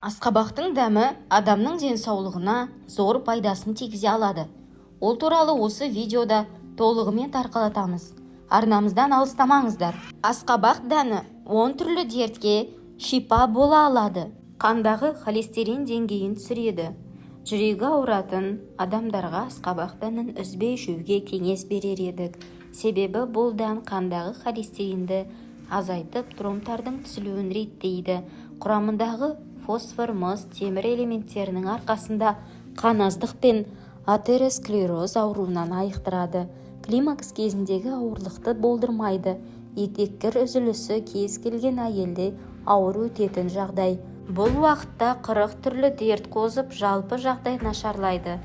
Асқабақтың дәмі адамның денсаулығына зор пайдасын тигізе алады. Ол туралы осы видеода толығымен тарқатамыз. Арнамыздан алыстамаңыздар. Асқабақ дәні 10 түрлі дертке шипа бола алады. Қандағы холестерин деңгейін түсіреді. Жүрегі ауыратын адамдарға асқабақ дәнін үзбей жеуге кеңес берер едік. Себебі бұл дән қандағы холестеринді азайтып, тромбтардың түзілуін реттейді. Құрамындағы фосфор, мыс, темір элементтерінің арқасында қаназдық пен атеросклероз ауруынан айықтырады. Климакс кезіндегі ауырлықты болдырмайды. Етеккір үзілісі кез келген әйелде ауыр өтетін жағдай. Бұл уақытта 40 түрлі дерт қозып, жалпы жағдай нашарлайды.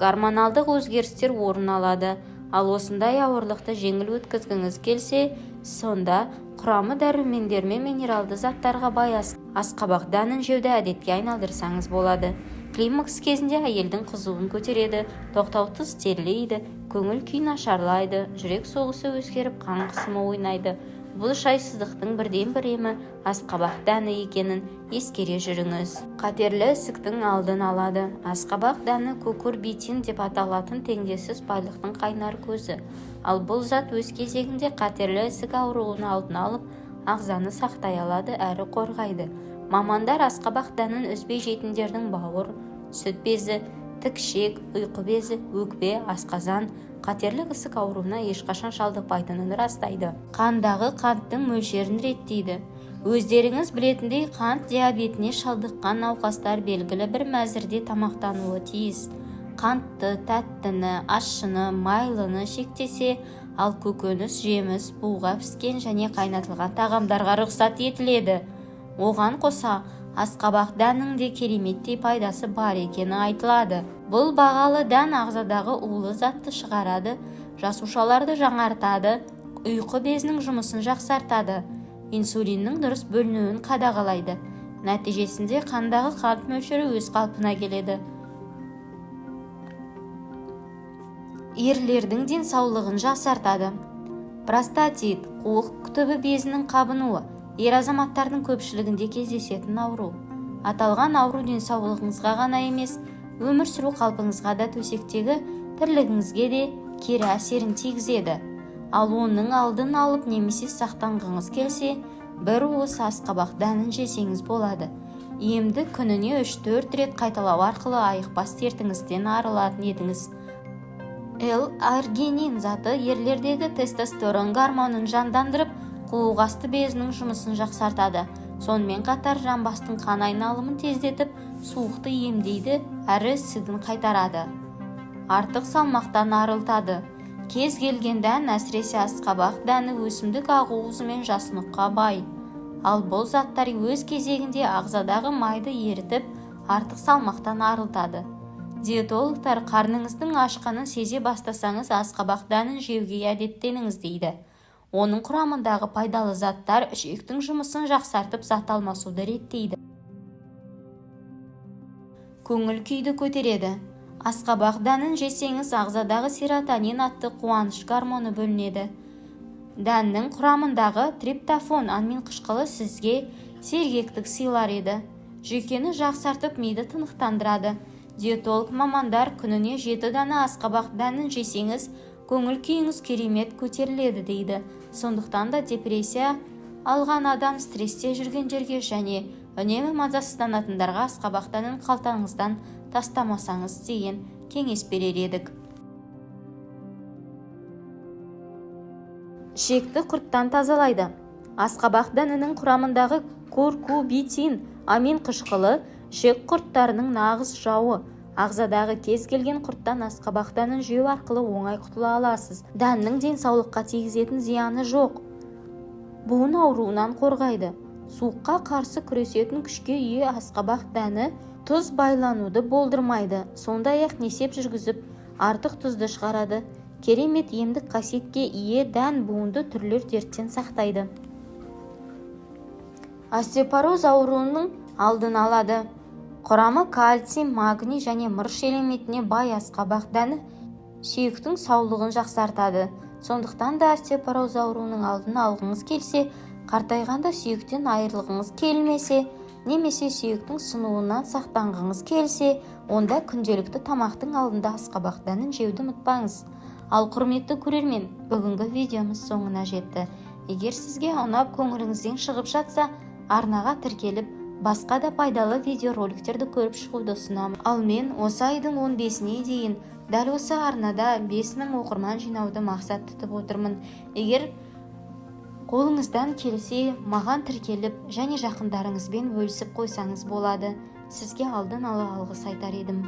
Гормоналдық өзгерістер орын алады. Ал осындай ауырлықты жеңіл өткізгіңіз келсе, сонда құрамы дәрумендер мен минералды заттарға бай асқабақ дәнін жеуді әдетке айналдырсаңыз болады. Климакс кезінде әйелдің қызуын көтереді, тоқтаусыз терлейді, көңіл күй нашарлайды, жүрек соғысы өзгеріп, қан қысымы ойнайды. Бұл шайсыздықтың бірден-бір емі асқабақ дәні екенін ескере жүріңіз. Қатерлі ісіктің алдын алады. Асқабақ дәні кукурбитин деп аталатын теңдессіз байлықтың қайнар көзі. Ал бұл зат өз кезегінде қатерлі ісік ауруын алдын алып, ағзаны сақтай алады әрі қорғайды. Мамандар асқабақ дәнін үзбей жейтіндердің бауыр, сүт безі, тікшек, ұйқы безі, өкпе, асқазан, қатерлі ісік ауруына ешқашан шалдықпайтынын растайды. Қандағы қанттың мөлшерін реттейді. Өздеріңіз білетіндей, қант диабетіне шалдыққан науқастар белгілі бір мәзірде тамақтануы тиіс. Қантты, тәттіні, ащыны, майлыны шектесе, ал көкөніс, жеміс, буға піскен және қайнатылған тағамдарға рұқсат етіледі. Оған қоса, асқабақ дәннің де кереметтей пайдасы бар екені айтылады. Бұл бағалы дән ағзадағы улы затты шығарады, жасушаларды жаңартады, ұйқы безінің жұмысын жақсартады, инсулиннің дұрыс бөлінуін қадағалайды. Нәтижесінде қандағы қант мөлшері өз қалпына келеді. Ерлердің денсаулығын жақсартады. Простатит, қуық түбі безінің қабынуы ер азаматтардың көпшілігінде кездесетін ауру. Аталған ауру денсаулығыңызға ғана емес, өмір сүру қалпыңызға да, төсектегі тірлігіңізге де кері әсерін тигізеді. Ал оның алдын алып немесе сақтанғыңыз келсе, бір уыс асқабақ дәнін жесеңіз болады. Емді күніне 3-4 рет қайталау арқылы айықпас дертіңізден арылатын едіңіз. Л-аргинин заты ерлердегі тестостерон гормонын жандандырып, қуық асты безінің жұмысын жақсартады. Сонымен қатар жамбастың қан айналымын тездетіп, суықты емдейді, әрі ісігін қайтарады. Артық салмақтан арылтады. Кез келген дән, әсіресе асқабақ дәні өсімдік ақуызы мен жасұныққа бай. Ал бұл заттар өз кезегінде ағзадағы майды ерітіп, артық салмақтан арылтады. Диетологтар қарныңыздың ашқанын сезе бастасаңыз, асқабақ дәнін жеуге әдеттеніңіз дейді. Оның құрамындағы пайдалы заттар ішектің жұмысын жақсартып, зат алмасуды реттейді. Көңіл күйді көтереді. Асқабақ дәнін жесеңіз, ағзадағы серотонин атты қуаныш гормоны бөлінеді. Дәннің құрамындағы триптофан амин қышқылы сізге сергектік сыйлар еді. Жүйкені жақсартып, миды тынықтандырады. Диетолог мамандар күніне 7 дана асқабақ дәнін жесеңіз, көңіл күйіңіз керемет көтеріледі дейді. Сондықтан да депрессия алған адам, стресте жүргендерге және үнемі мазасызданатындарға асқабақ дәнін қалтаңыздан тастамасаңыз деген кеңес берер едік. Ішекті құрттан тазалайды. Асқабақ дәнінің құрамындағы куркубитин амин қышқылы ішек құрттарының нағыз жауы. Ағзадағы кез келген құрттан асқабақ дәнін жеу арқылы оңай құтыла аласыз. Дәннің денсаулыққа тигізетін зияны жоқ. Буын ауруынан қорғайды. Суыққа қарсы күресетін күшке ие асқабақ дәні тұз байлануды болдырмайды. Сондай-ақ несеп жүргізіп, артық тұзды шығарады. Керемет емдік қасиетке ие дән буынды түрлі дерттен сақтайды. Остеопороз ауруының алдын алады. Құрамы кальций, магний және мырыш элементіне бай асқабақ дәні сүйектің саулығын жақсартады. Сондықтан да остеопороз ауруының алдын алғыңыз келсе, қартайғанда сүйектен айырылғыңыз келмесе, немесе сүйектің сынуынан сақтанғыңыз келсе, онда күнделікті тамақтың алдында асқабақ дәнін жеуді ұмытпаңыз. Ал құрметті көрермен, бүгінгі видеомыз соңына жетті. Егер сізге ұнап көңіліңізден шығып жатса, арнаға тіркеліп, басқа да пайдалы видеороликтерді көріп шығуды ұсынамын. Ал мен осы айдың 15-іне дейін дәл осы арнада 5000 оқырман жинауды мақсат тұтып отырмын. Егер қолыңыздан келсе, маған тіркеліп және жақындарыңызбен бөлісіп қойсаңыз болады. Сізге алдын ала алғыс айтар едім.